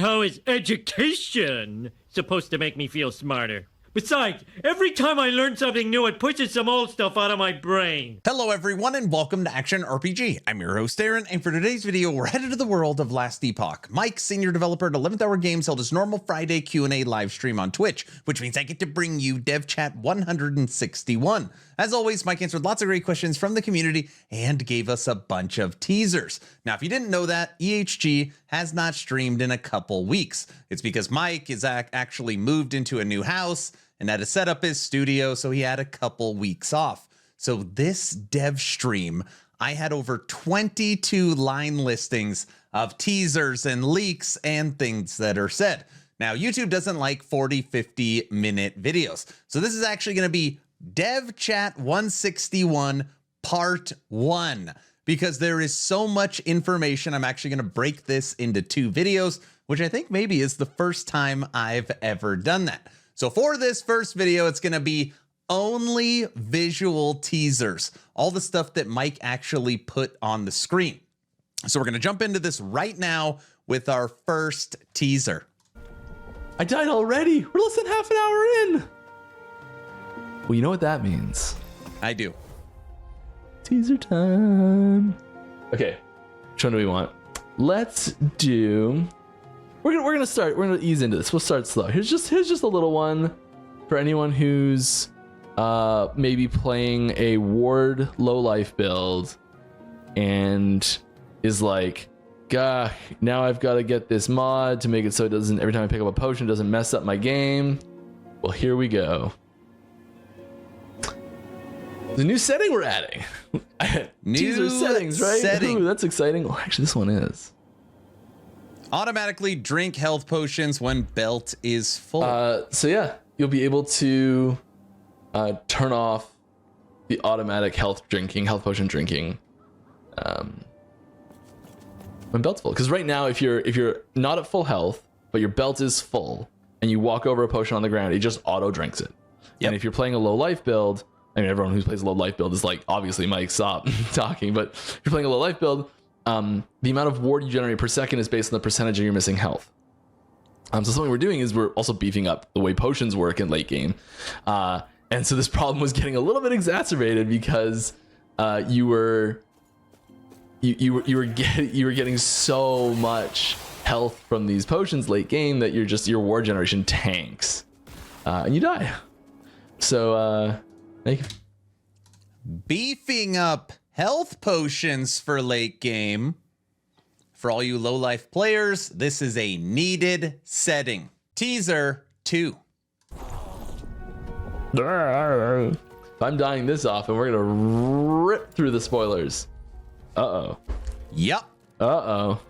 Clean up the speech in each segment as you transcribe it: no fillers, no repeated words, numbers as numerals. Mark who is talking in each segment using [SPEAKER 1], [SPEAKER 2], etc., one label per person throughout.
[SPEAKER 1] How is education supposed to make me feel smarter? Besides, every time I learn something new, it pushes some old stuff out of my brain.
[SPEAKER 2] Hello everyone and welcome to Action RPG. I'm your host Aaron, and for today's video we're headed to the world of Last Epoch. Mike, senior developer at 11th Hour Games, held his normal Friday Q&A live stream on Twitch, which means I get to bring you Dev Chat 161. As always, Mike answered lots of great questions from the community and gave us a bunch of teasers. Now, if you didn't know that, EHG has not streamed in a couple weeks. It's because Mike is actually moved into a new house and had to set up his studio, so he had a couple weeks off. So this dev stream, I had over 22 line listings of teasers and leaks and things that are said. Now, YouTube doesn't like 40, 50-minute videos. So this is actually going to be Dev Chat 161 Part 1, because there is so much information. I'm actually going to break this into 2 videos, which I think maybe is the first time I've ever done that. So for this first video, it's going to be only visual teasers, all the stuff that Mike actually put on the screen. So we're going to jump into this right now with our first teaser.
[SPEAKER 3] I died already. We're less than half an hour in. Well, you know what that means.
[SPEAKER 2] I do.
[SPEAKER 3] Teaser time. Okay, which one do we want? Let's do. We're gonna ease into this. We'll start slow. Here's just a little one for anyone who's maybe playing a ward low life build and is like, gah, now I've got to get this mod to make it so it doesn't, every time I pick up a potion, it doesn't mess up my game. Well, here we go. The new setting we're adding. Teaser settings, right?
[SPEAKER 2] Setting.
[SPEAKER 3] Ooh, that's exciting. Oh, actually, this one is.
[SPEAKER 2] Automatically drink health potions when belt is full.
[SPEAKER 3] So yeah, you'll be able to turn off the automatic health potion drinking when belt's full. Because right now, if you're not at full health, but your belt is full, and you walk over a potion on the ground, it just auto drinks it. Yep. And if you're playing a low life build, I mean, everyone who plays a low life build is like, obviously, Mike, stop talking. But if you're playing a low life build, the amount of ward you generate per second is based on the percentage of your missing health. So something we're doing is we're also beefing up the way potions work in late game. And so this problem was getting a little bit exacerbated because you were getting so much health from these potions late game that your ward generation tanks and you die. So
[SPEAKER 2] beefing up health potions for late game. For all you low life players, this is a needed setting. Teaser 2.
[SPEAKER 3] I'm dying this often. We're gonna rip through the spoilers. Uh-oh.
[SPEAKER 2] Yup.
[SPEAKER 3] Uh-oh.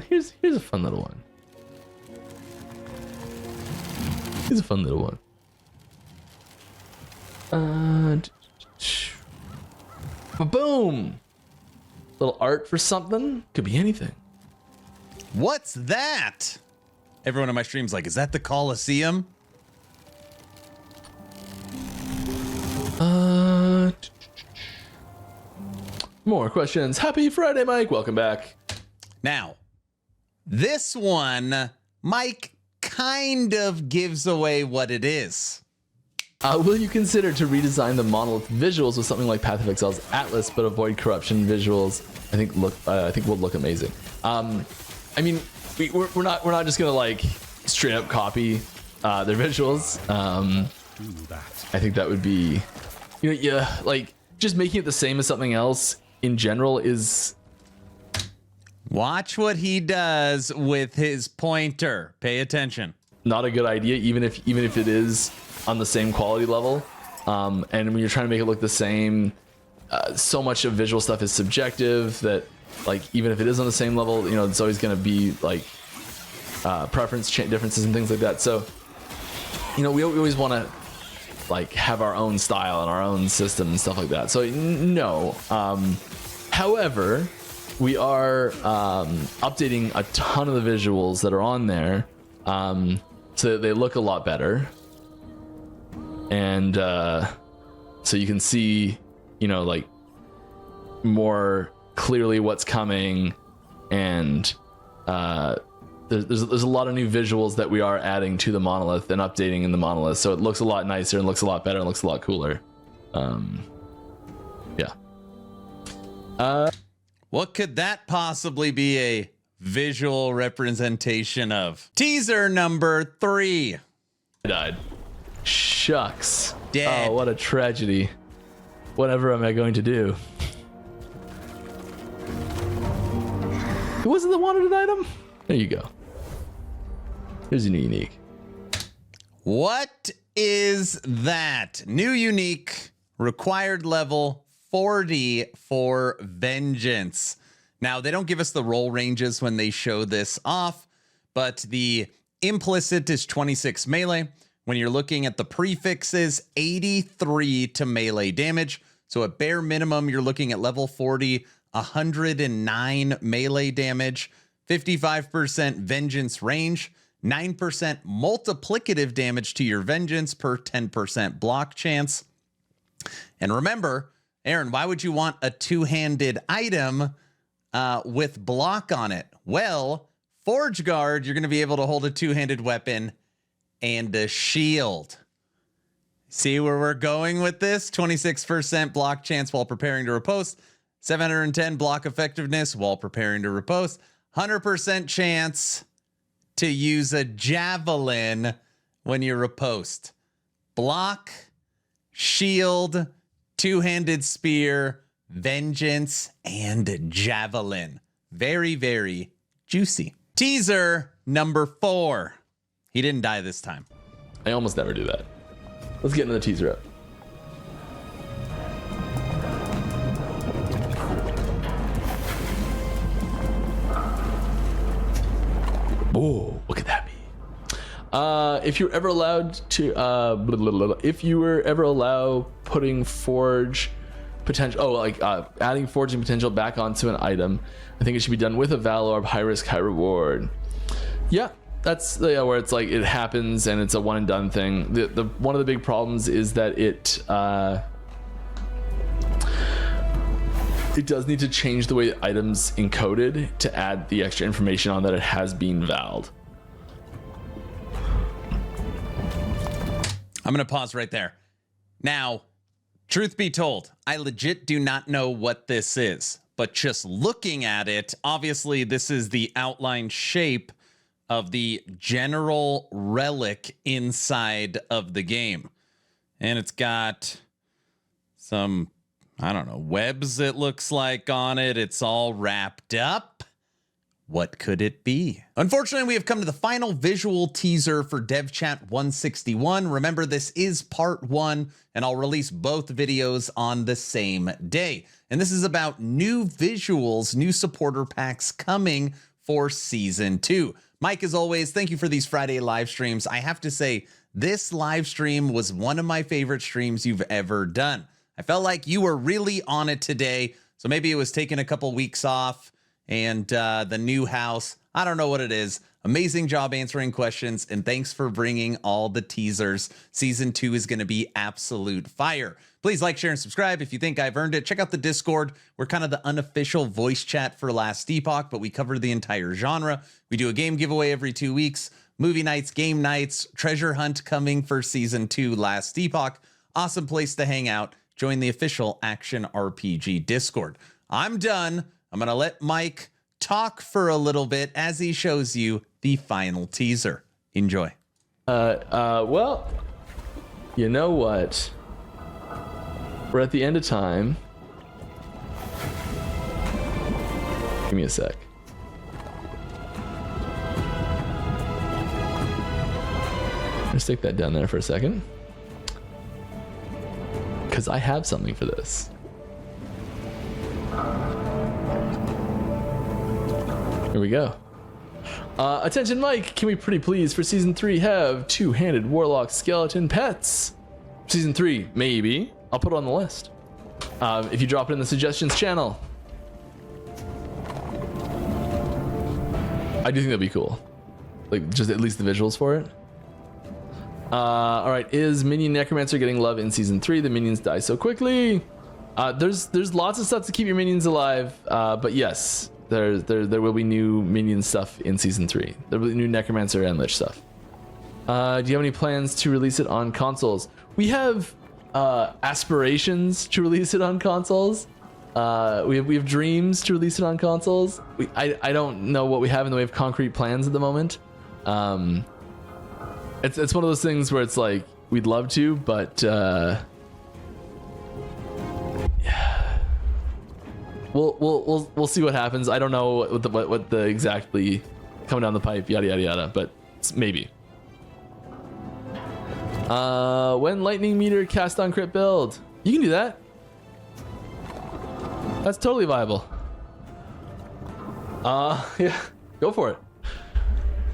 [SPEAKER 3] Here's a fun little one. Here's a fun little one. Boom! Little art for something. Could be anything.
[SPEAKER 2] What's that? Everyone on my stream's like, is that the Coliseum?
[SPEAKER 3] More questions. Happy Friday, Mike. Welcome back.
[SPEAKER 2] Now, this one, Mike kind of gives away what it is.
[SPEAKER 3] Will you consider to redesign the monolith visuals with something like Path of Exile's Atlas, but avoid corruption visuals? I think will look amazing. I mean, we're not just gonna like straight up copy their visuals. I think that would be, yeah, like just making it the same as something else in general is.
[SPEAKER 2] Watch what he does with his pointer. Pay attention.
[SPEAKER 3] Not a good idea, even if it is on the same quality level. And when you're trying to make it look the same, so much of visual stuff is subjective that, like, even if it is on the same level, it's always going to be like preference differences and things like that. So, we always want to like have our own style and our own system and stuff like that. So no. However, we are updating a ton of the visuals that are on there, so that they look a lot better. And so you can see, like more clearly what's coming, and there's a lot of new visuals that we are adding to the monolith and updating in the monolith, so it looks a lot nicer and looks a lot better and looks a lot cooler. Yeah.
[SPEAKER 2] What could that possibly be a visual representation of? Teaser number 3.
[SPEAKER 3] I died. Shucks.
[SPEAKER 2] Dead.
[SPEAKER 3] Oh, what a tragedy. Whatever am I going to do? It wasn't the wanted item? There you go. Here's a new unique.
[SPEAKER 2] What is that? New unique, required level 40 for Vengeance. Now, they don't give us the roll ranges when they show this off, but the implicit is 26 melee. When you're looking at the prefixes, 83 to melee damage. So at bare minimum, you're looking at level 40, 109 melee damage, 55% Vengeance range, 9% multiplicative damage to your Vengeance per 10% block chance. And remember, Aaron, why would you want a two-handed item with block on it? Well, Forge Guard, you're going to be able to hold a two-handed weapon and a shield. See where we're going with this? 26% block chance while preparing to riposte, 710 block effectiveness while preparing to riposte, 100% chance to use a javelin when you riposte. Block, shield, two-handed spear, Vengeance, and javelin. Very, very juicy. Teaser number 4. He didn't die this time.
[SPEAKER 3] I almost never do that. Let's get into the teaser up. Oh, what could that be? If you're ever allowed to, if you were ever allowed putting forge potential, adding forging potential back onto an item, I think it should be done with a Val Orb, high risk, high reward. Yeah, that's where it's like it happens and it's a one and done thing. The one of the big problems is that it does need to change the way the item's encoded to add the extra information on that it has been valed.
[SPEAKER 2] I'm going to pause right there. Now, truth be told, I legit do not know what this is, but just looking at it, obviously this is the outline shape of the general relic inside of the game. And it's got some, I don't know, webs it looks like on it. It's all wrapped up. What could it be? Unfortunately, we have come to the final visual teaser for DevChat 161. Remember, this is part 1, and I'll release both videos on the same day. And this is about new visuals, new supporter packs coming for Season 2. Mike, as always, thank you for these Friday live streams. I have to say, this live stream was one of my favorite streams you've ever done. I felt like you were really on it today, so maybe it was taking a couple weeks off and the new house. I don't know what it is. Amazing job answering questions, and thanks for bringing all the teasers. Season 2 is going to be absolute fire. Please like, share, and subscribe if you think I've earned it. Check out the Discord. We're kind of the unofficial voice chat for Last Epoch, but we cover the entire genre. We do a game giveaway every 2 weeks, movie nights, game nights, treasure hunt coming for Season 2 Last Epoch. Awesome place to hang out. Join the official Action RPG Discord. I'm done. I'm going to let Mike talk for a little bit as he shows you the final teaser. Enjoy.
[SPEAKER 3] Well, you know what? We're at the end of time. Give me a sec. I'll stick that down there for a second, because I have something for this. Here we go. Attention, Mike. Can we pretty please for Season 3 have two-handed warlock skeleton pets? Season 3, maybe. I'll put it on the list. If you drop it in the suggestions channel. I do think that'd be cool. Like, just at least the visuals for it. All right, is Minion Necromancer getting love in Season 3? The minions die so quickly. There's lots of stuff to keep your minions alive, but yes, there will be new minion stuff in season 3. There will be new Necromancer and Lich stuff. Do you have any plans to release it on consoles? We have aspirations to release it on consoles. We have dreams to release it on consoles. I don't know what we have in the way of concrete plans at the moment. It's one of those things where it's like we'd love to, but we'll see what happens. I don't know what the exactly coming down the pipe, yada yada yada, but maybe. When lightning meter cast on crit build, you can do that. That's totally viable. Yeah, go for it.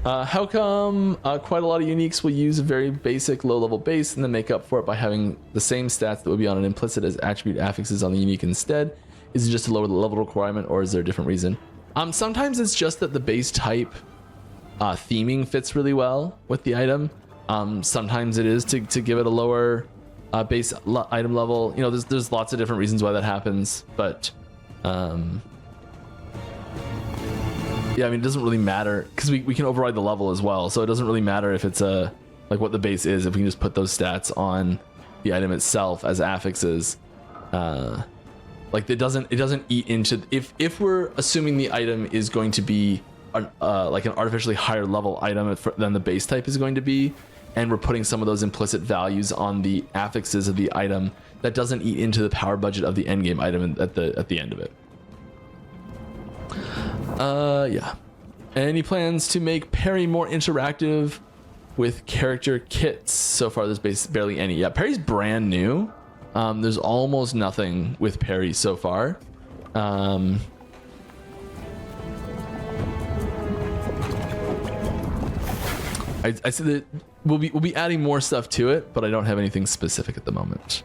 [SPEAKER 3] How come quite a lot of uniques will use a very basic low-level base and then make up for it by having the same stats that would be on an implicit as attribute affixes on the unique instead? Is it just a lower level requirement, or is there a different reason? Sometimes it's just that the base type theming fits really well with the item. Sometimes it is to give it a lower base item level. You know, there's lots of different reasons why that happens, but yeah, I mean, it doesn't really matter because we can override the level as well, so it doesn't really matter if it's like what the base is, if we can just put those stats on the item itself as affixes. Like it doesn't eat into, if we're assuming the item is going to be like an artificially higher level item than the base type is going to be, and we're putting some of those implicit values on the affixes of the item, that doesn't eat into the power budget of the endgame item at the end of it. Yeah. Any plans to make parry more interactive with character kits? So far there's barely any. Yeah, parry's brand new. There's almost nothing with parry so far. I said that we'll be adding more stuff to it, but I don't have anything specific at the moment.